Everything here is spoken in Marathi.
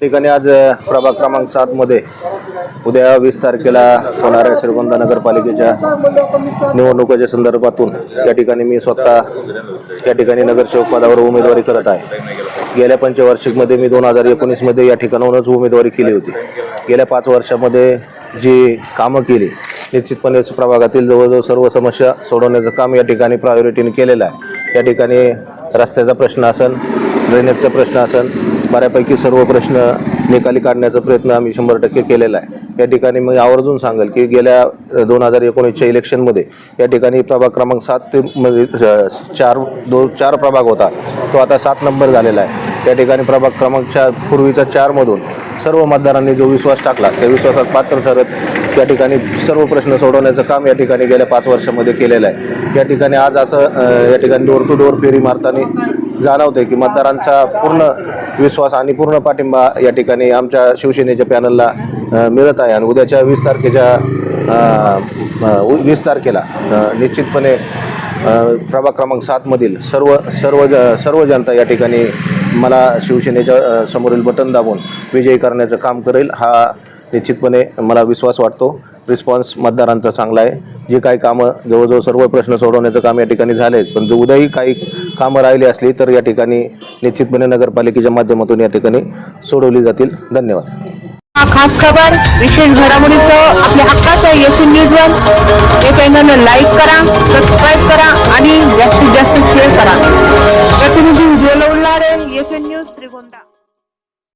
ठिकाणी आज प्रभाग क्रमांक 7 मध्ये उद्या 20 तारखेला होणाऱ्या श्रीगोंदा नगरपालिकेच्या निवडणुकीच्या संदर्भातून या ठिकाणी मी स्वतः या ठिकाणी नगरसेवक पदावर उमेदवारी करत आहे। गेल्या पंचवार्षिकमध्ये मी 2019 मध्ये या ठिकाणाहूनच उमेदवारी केली होती। गेल्या 5 वर्षामध्ये जी कामं केली निश्चितपणे प्रभागातील जवळजवळ सर्व समस्या सोडवण्याचं काम या ठिकाणी प्रायोरिटीने केलेलं आहे। या ठिकाणी रस्त्याचा प्रश्न असेल, ड्रेनेजचा प्रश्न असेल, बऱ्यापैकी सर्व प्रश्न निकाली काढण्याचा प्रयत्न आम्ही 100% केलेला आहे। या ठिकाणी मी आवर्जून सांगेल की गेल्या 2019च्या इलेक्शनमध्ये या ठिकाणी प्रभाग क्रमांक 7 मध्ये 4 प्रभाग होता, तो आता 7 नंबर झालेला आहे। या ठिकाणी प्रभाग क्रमांक 4 पूर्वीचा 4 मधून सर्व मतदारांनी जो विश्वास टाकला त्या विश्वासात पात्र ठरत या ठिकाणी सर्व प्रश्न सोडवण्याचं काम या ठिकाणी गेल्या 5 वर्षामध्ये केलेलं आहे। या ठिकाणी आज असं या ठिकाणी डोर टू डोर फेरी मारताना जाणवते की मतदारांचा पूर्ण विश्वास आणि पूर्ण पाठिंबा या ठिकाणी आमच्या शिवसेनेच्या पॅनलला मिळत आहे। आणि उद्याच्या 20 तारखेला निश्चितपणे प्रभाग क्रमांक 7 मधील सर्व जनता या ठिकाणी मला शिवसेनेच्या समोरील बटन दाबून विजयी करण्याचं काम करेल हा निश्चितपणे मला विश्वास वाटतो। रिस्पॉन्स मतदारांचा चांगला आहे। जे काही कामं जवळजवळ सर्व प्रश्न सोडवण्याचं काम या ठिकाणी झाले, पण जर उद्याही काही कामं राहिली असली तर या ठिकाणी निश्चितपणे नगरपालिकेच्या माध्यमातून या ठिकाणी सोडवली जातील। धन्यवाद। खास खबर विशेष घडामोडीचं आपल्या हक्काचं येथील न्यूजवर हे चॅनल लाईक करा, सबस्क्राईब करा आणि जास्तीत जास्त शेअर करा।